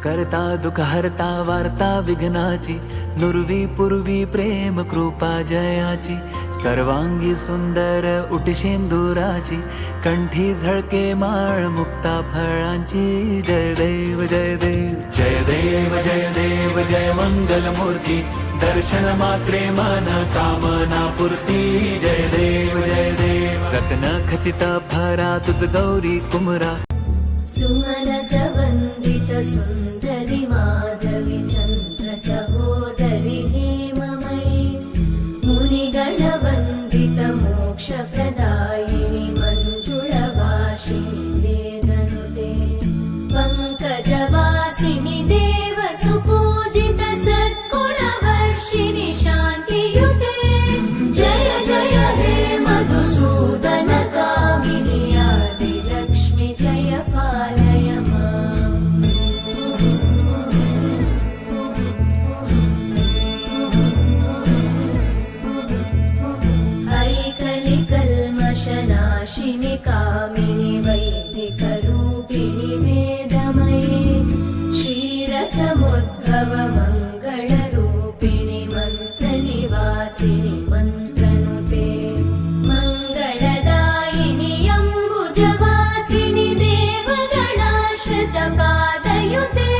करता दुःख हरता वार्ता विघ्नाची, नुरवी पूर्वी प्रेम कृपा जयाची, सर्वांगी सुंदर उटशेंदुराची, कंठी झळके माळ मुक्ता फळांची. जय देव जय देव जय देव जय देव जय मंगल मूर्ती, दर्शन मात्रे मन कामना पूर्ती. जय देव जय देव रत्न खचित फरा तुझ गौरी कुमरा, सुमनस वंदित सुंदरी माधवी चंद्र सहोदरी हेममयी, मुनिगण वंदित मोक्ष प्रदायिनी मंजुळभाषिणी वेदनुते, पंकजवासिनी देव सुपूजित सद्गुणवर्षिणि शान्तियुते. जय जय हे मधुसूदन कामिनी आदिलक्ष्मी जय पालय माम्. ऐकलिकल्मषनाशिनि कामिनि वैदिकरूपिणि वेदमये, क्षीरसमुद्भव मङ्गलरूपिणि मन्त्रनिवासिनि मन्त्रनुते, मङ्गलदायिनि अम्बुजवासिनि देवगणाश्रितपादयुते.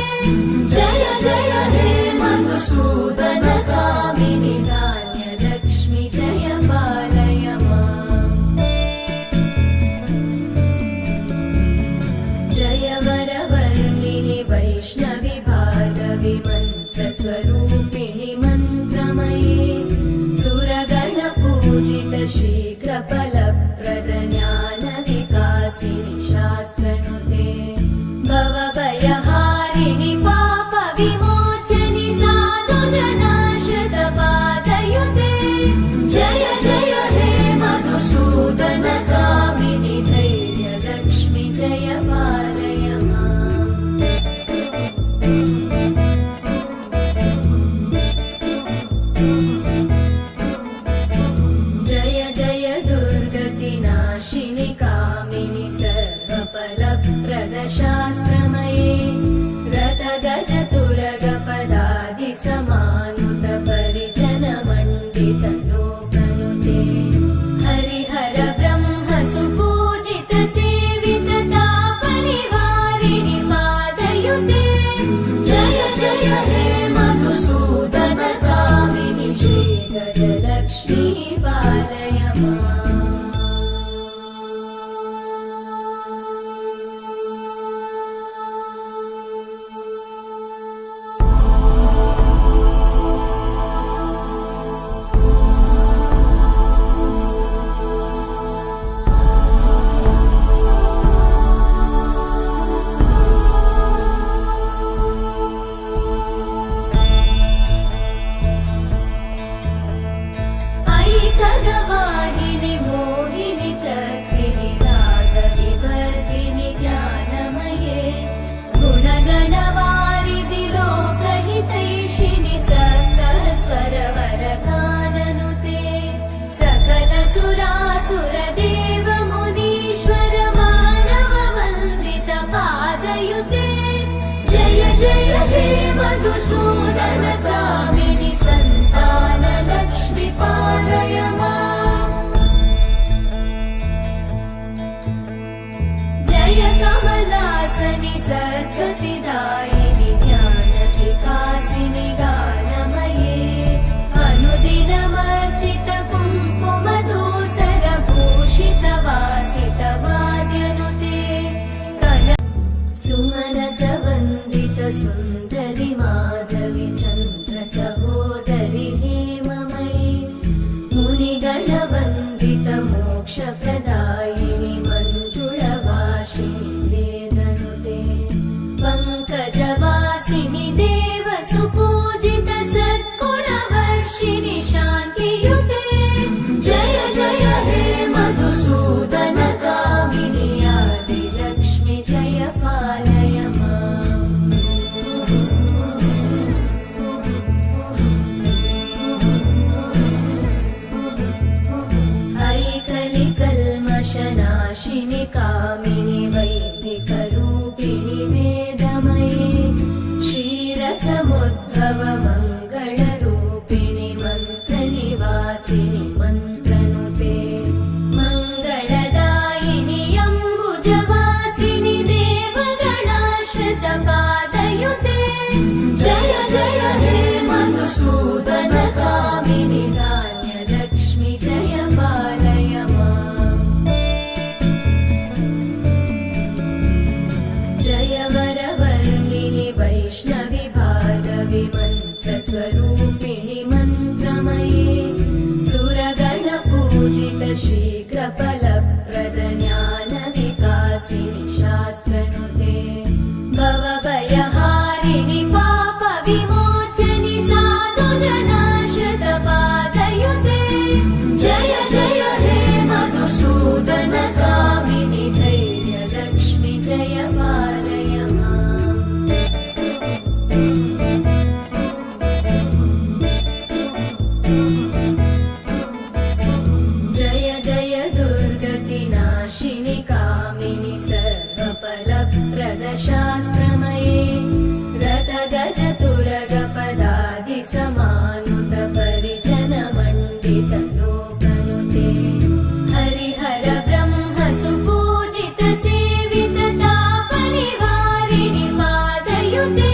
जय जय हे मधुसूदन कामिनि धान्यलक्ष्मी जय पालय माम्. जय वरवर्णिनि वैष्णवि भार्गवि मन्त्रस्वरूपिणि मन्त्रमये, सुरगणपूजित शीघ्रफलप्रद ज्ञानविकासिनि शास्त्रनुते, भवभयहारिणि पापविमोचनि साधुजनाश्रितपादयुते. जय जय हे मधुसूदन कामिनि धैर्यलक्ष्मी जय पालय माम्. जय जय दुर्गतिनाशिनि कामिनि सर्वफलप्रद शास्त्रमये, रथगजतुरगपदादि समानुत परिजन मण्डित लोकनुते, हरिहर ब्रह्म सुपूजित सेवित तापनिवारिणि पादयुते. जय जय हे मधुसूदन कामिनि श्रीगजलक्ष्मी पालय माम्. ऐकगवाहिनि मोहिनि चक्रिणि रागविवर्धिनि ज्ञानमये, गुणगणवारिधि लोकहितैषिणि सप्तस्वरवरगाननुते, सकल सुरासुर देव मुनीश्वर मानव वन्दित पादयुते. जय जय हे मधुसूदन कामिनि सन्तान लक्ष्मी पालय माम्. जय कमलासनि सद्गतिदायिनि ज्ञानविकासिनि गानमये, अनुदिनमर्चित कुङ्कुमधूसर भूषित वासित वाद्यनुते, सुमनस वन्दित सुन्दरि माधवी चन्द्र सहोदरि हेममयी, मुनिगण वन्दित मोक्ष प्रदायिनि मंजुळभाषिणि वेदनुते, पंकज सर्वमङ्गलरूपिणि मन्त्रनिवासिनि मन्त्रनुते मङ्गलदायिनि अम्बुजवासिनि देवगणाश्रितपादयुते जय जय हे मधुसूदन कामिनि धान्यलक्ष्मि जय पालय माम् जय वरवर्णिनि वैष्णवि भार्गवि मन्त्रस्वरूपिणि मन्त्रमये सुरगणपूजित शीघ्रफलप्रद ज्ञानविकासिनि शास्त्रनुते भवभयहारिणि पापविमोचनि साधुजनाश्रितपादयुते जय जय हे मधुसूदन कामिनि धैर्यलक्ष्मि जय पालय माम् जय जय दुर्गतिनाशिनि कामिनि सर्वफलप्रद शास्त्रमये रथगजतुरगपदादिसमानुत परिजनमण्डित लोकनुते हरिहर ब्रह्म सुपूजित सेवित तापनिवारिणि पादयुते